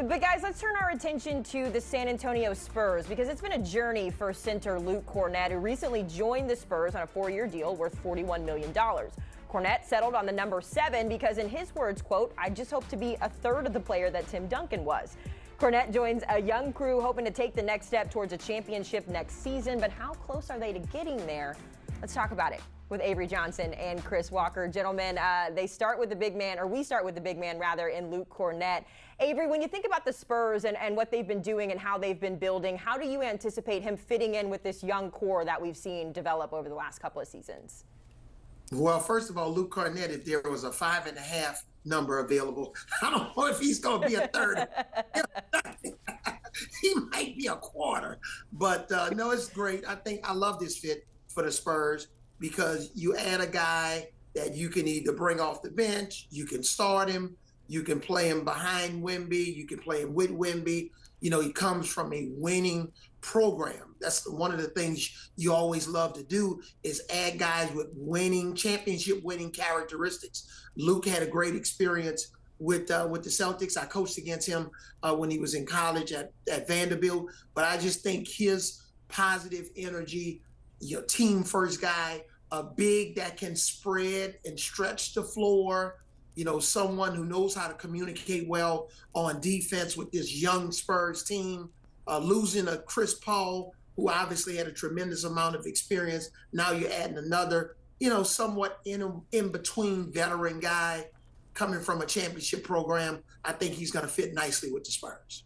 But guys, let's turn our attention to the San Antonio Spurs because it's been a journey for center Luke Cornet, who recently joined the Spurs on a 4-year deal worth $41 million. Cornet settled on the number 7 because, in his words, quote, "I just hope to be a third of the player that Tim Duncan was." Cornet joins a young crew hoping to take the next step towards a championship next season, but how close are they to getting there? Let's talk about it with Avery Johnson and Chris Walker. Gentlemen, we start with the big man, rather, in Luke Cornet. Avery, when you think about the Spurs and what they've been doing and how they've been building, how do you anticipate him fitting in with this young core that we've seen develop over the last couple of seasons? Well, first of all, Luke Cornet, if there was a 5.5 number available, I don't know if he's going to be a third. He might be a quarter. But no, it's great. I love this fit for the Spurs because you add a guy that you can either bring off the bench, you can start him, you can play him behind Wemby, you can play him with Wemby. You know, he comes from a winning program. That's one of the things you always love to do is add guys with championship winning characteristics. Luke had a great experience with the Celtics. I coached against him when he was in college at Vanderbilt. But I just think his positive energy, team first guy, a big that can spread and stretch the floor, someone who knows how to communicate well on defense with this young Spurs team. Losing a Chris Paul, who obviously had a tremendous amount of experience. Now you're adding another, somewhat in between veteran guy coming from a championship program. I think he's going to fit nicely with the Spurs.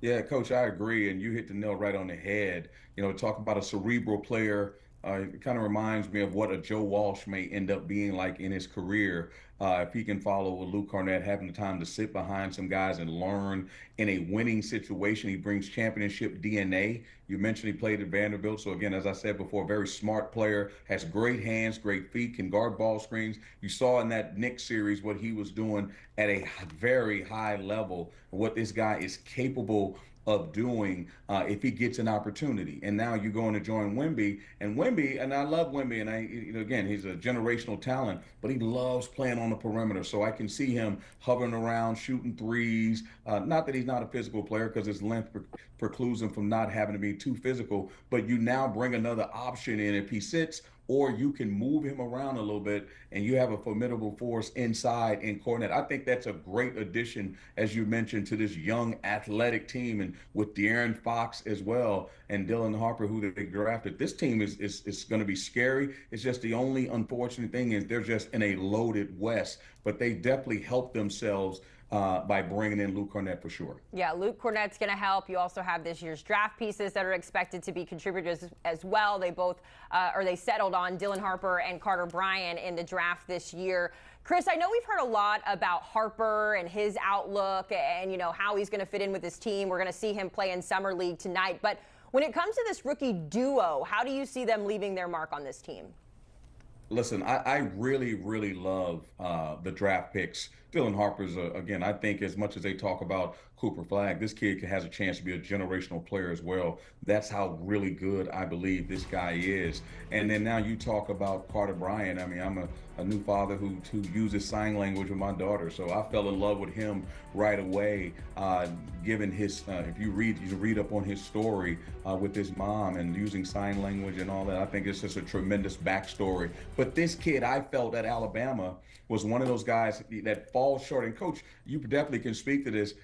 Yeah, Coach, I agree. And you hit the nail right on the head. Talk about a cerebral player. It kind of reminds me of what a Joe Walsh may end up being like in his career. If he can follow Luke Cornet, having the time to sit behind some guys and learn in a winning situation. He brings championship DNA. You mentioned he played at Vanderbilt. So again, as I said before, very smart player, has great hands, great feet, can guard ball screens. You saw in that Knicks series what he was doing at a very high level, what this guy is capable of doing if he gets an opportunity. And now you're going to join Wemby, and I love Wemby, and again, he's a generational talent, but he loves playing on the perimeter. So I can see him hovering around, shooting threes. Not that he's not a physical player, because his length precludes him from not having to be too physical, but you now bring another option in if he sits, or you can move him around a little bit, and you have a formidable force inside in Cornet. I think that's a great addition, as you mentioned, to this young athletic team, and with De'Aaron Fox as well, and Dylan Harper, who they drafted. This team is going to be scary. It's just the only unfortunate thing is they're just in a loaded West, but they definitely helped themselves by bringing in Luke Cornet for sure. Yeah, Luke Cornet's going to help. You also have this year's draft pieces that are expected to be contributors as well. They both, they settled on Dylan Harper and Carter Bryant in the draft this year. Chris, I know we've heard a lot about Harper and his outlook and, how he's going to fit in with his team. We're going to see him play in Summer League tonight. But when it comes to this rookie duo, how do you see them leaving their mark on this team? Listen, I really, really love the draft picks. Dylan Harper's, again, I think as much as they talk about Cooper Flag, this kid has a chance to be a generational player as well. That's how really good I believe this guy is. And then now you talk about Carter Bryant. I mean, I'm a new father who uses sign language with my daughter, so I fell in love with him right away. Given his, if you read up on his story with his mom and using sign language and all that, I think it's just a tremendous backstory. But this kid, I felt at Alabama, was one of those guys that falls short. And Coach, you definitely can speak to this.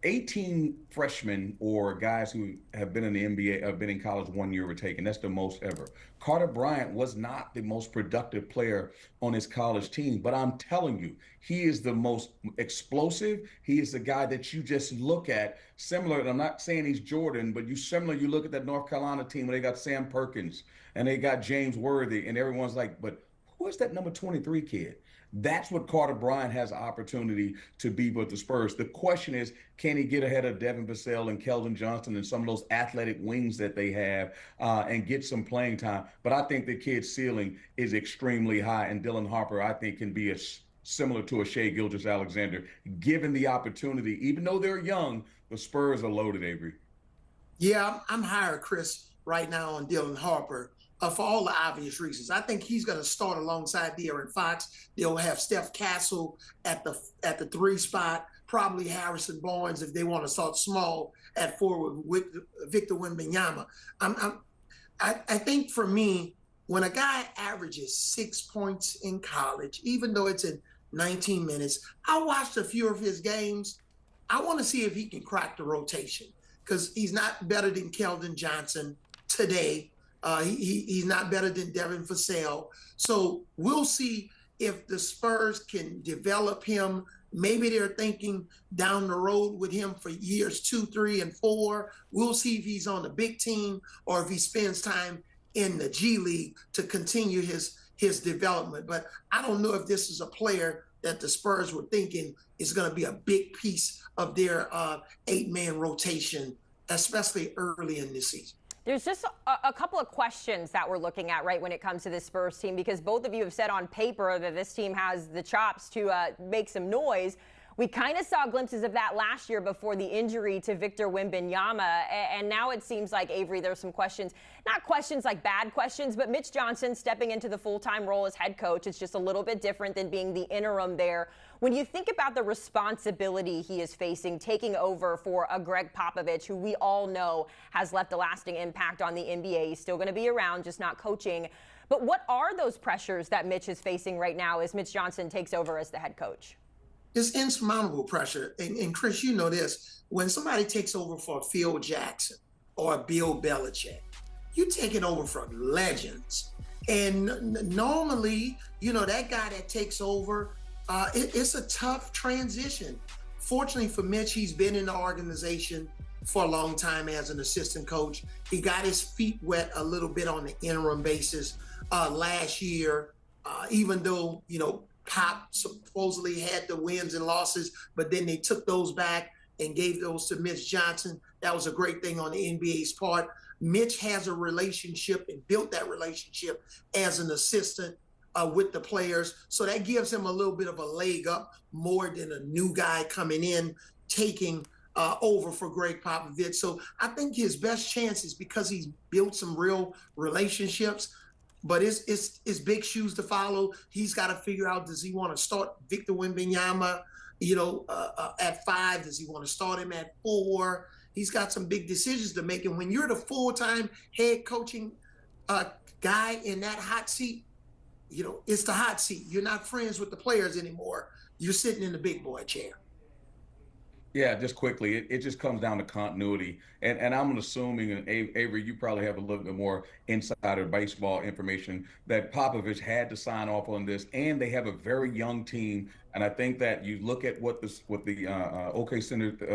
18 freshmen or guys who have been in the NBA, have been in college 1 year were taken. That's the most ever. Carter Bryant was not the most productive player on his college team, but I'm telling you, he is the most explosive. He is the guy that you just look at similar. And I'm not saying he's Jordan, but you look at that North Carolina team where they got Sam Perkins and they got James Worthy, and everyone's like, but who is that number 23 kid? That's what Carter Bryant has an opportunity to be with the Spurs. The question is, can he get ahead of Devin Vassell and Keldon Johnson and some of those athletic wings that they have and get some playing time? But I think the kid's ceiling is extremely high, and Dylan Harper, I think, can be similar to a Shai Gilgeous-Alexander, given the opportunity. Even though they're young, the Spurs are loaded, Avery. Yeah, I'm higher, Chris, right now on Dylan Harper. For all the obvious reasons. I think he's going to start alongside De'Aaron Fox. They'll have Steph Castle at the 3 spot. probably Harrison Barnes if they want to start small at forward with Victor Wembanyama. I think for me, when a guy averages 6 points in college, even though it's in 19 minutes, I watched a few of his games. I want to see if he can crack the rotation because he's not better than Keldon Johnson today. He's not better than Devin Vassell. So we'll see if the Spurs can develop him. Maybe they're thinking down the road with him for years 2, 3, and 4. We'll see if he's on the big team or if he spends time in the G League to continue his development. But I don't know if this is a player that the Spurs were thinking is going to be a big piece of their 8-man rotation, especially early in this season. There's just a couple of questions that we're looking at, right, when it comes to this Spurs team, because both of you have said on paper that this team has the chops to make some noise. We kind of saw glimpses of that last year before the injury to Victor Wembanyama, and now it seems like, Avery, there's some questions, not questions like bad questions, but Mitch Johnson stepping into the full-time role as head coach. It's just a little bit different than being the interim there. When you think about the responsibility he is facing, taking over for a Greg Popovich, who we all know has left a lasting impact on the NBA, he's still going to be around, just not coaching. But what are those pressures that Mitch is facing right now as Mitch Johnson takes over as the head coach? It's insurmountable pressure. And Chris, you know this. When somebody takes over for Phil Jackson or Bill Belichick, you're taking over from legends. And normally, you know, that guy that takes over, it's a tough transition. Fortunately for Mitch, he's been in the organization for a long time as an assistant coach. He got his feet wet a little bit on the interim basis last year, even though, you know, Pop supposedly had the wins and losses, but then they took those back and gave those to Mitch Johnson. That was a great thing on the NBA's part. Mitch has a relationship and built that relationship as an assistant with the players. So that gives him a little bit of a leg up more than a new guy coming in, taking over for Greg Popovich. So I think his best chance is because he's built some real relationships. But it's big shoes to follow. He's got to figure out, does he want to start Victor Wembanyama, you know, at 5? Does he want to start him at 4? He's got some big decisions to make. And when you're the full-time head coaching guy in that hot seat, you know, it's the hot seat. You're not friends with the players anymore. You're sitting in the big boy chair. Yeah, just quickly, it just comes down to continuity. And I'm assuming, and Avery, you probably have a little bit more insider baseball information, that Popovich had to sign off on this, and they have a very young team. And I think that you look at what the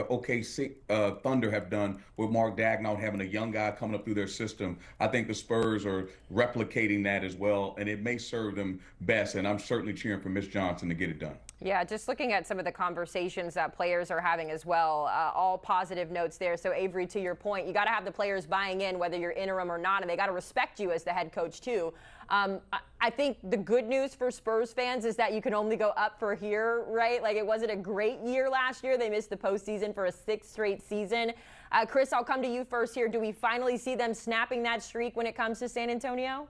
OKC Thunder have done with Mark Daigneault having a young guy coming up through their system. I think the Spurs are replicating that as well, and it may serve them best. And I'm certainly cheering for Mitch Johnson to get it done. Yeah, just looking at some of the conversations that players are having as well, all positive notes there. So, Avery, to your point, you got to have the players buying in, whether you're interim or not, and they got to respect you as the head coach, too. I think the good news for Spurs fans is that you can only go up for here, right? Like, it wasn't a great year last year. They missed the postseason for a 6th straight season. Chris, I'll come to you first here. Do we finally see them snapping that streak when it comes to San Antonio?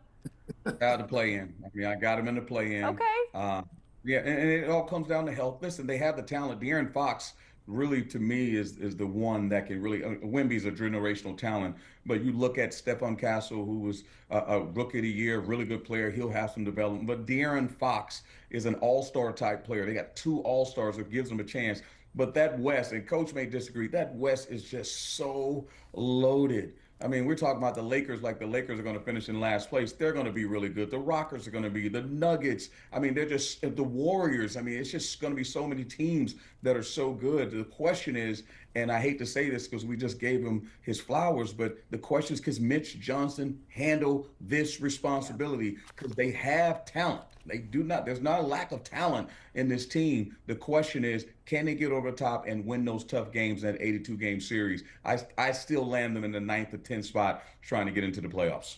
Got to play in. I mean, I got them in the play-in. Okay. Yeah, and it all comes down to health. Listen, they have the talent. De'Aaron Fox, really, to me, is the one that can really. Wemby's a generational talent, but you look at Stephon Castle, who was a rookie of the year, really good player. He'll have some development. But De'Aaron Fox is an all-star type player. They got 2 all-stars that gives them a chance. But that West, and Coach may disagree, that West is just so loaded. I mean, we're talking about the Lakers, like the Lakers are going to finish in last place. They're going to be really good. The Rockets are going to be, the Nuggets. I mean, they're just, the Warriors. I mean, it's just going to be so many teams that are so good. The question is, and I hate to say this because we just gave him his flowers, but the question is, can Mitch Johnson handle this responsibility? Because they have talent. They do not. There's not a lack of talent in this team. The question is, can they get over the top and win those tough games in that 82-game series? I still land them in the 9th or 10th spot trying to get into the playoffs.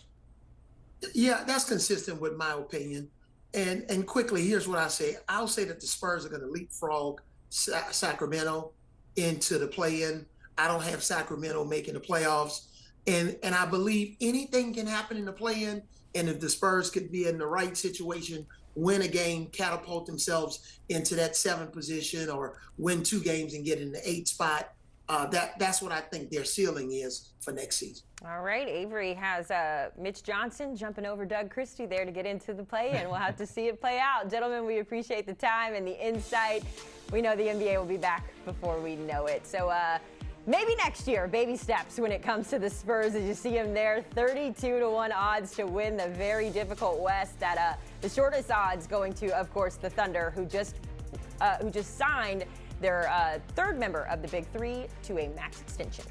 Yeah, that's consistent with my opinion. And quickly, here's what I say. I'll say that the Spurs are going to leapfrog Sacramento into the play-in. I don't have Sacramento making the playoffs. And I believe anything can happen in the play-in. And if the Spurs could be in the right situation win a game, catapult themselves into that 7th position, or win 2 games and get in the 8th spot. That's what I think their ceiling is for next season. All right, Avery has Mitch Johnson jumping over Doug Christie there to get into the play, and we'll have to see it play out. Gentlemen, we appreciate the time and the insight. We know the NBA will be back before we know it. So maybe next year, baby steps when it comes to the Spurs, as you see them there, 32-1 odds to win the very difficult West. At the shortest odds going to, of course, the Thunder, who just signed their 3rd member of the Big Three to a max extension.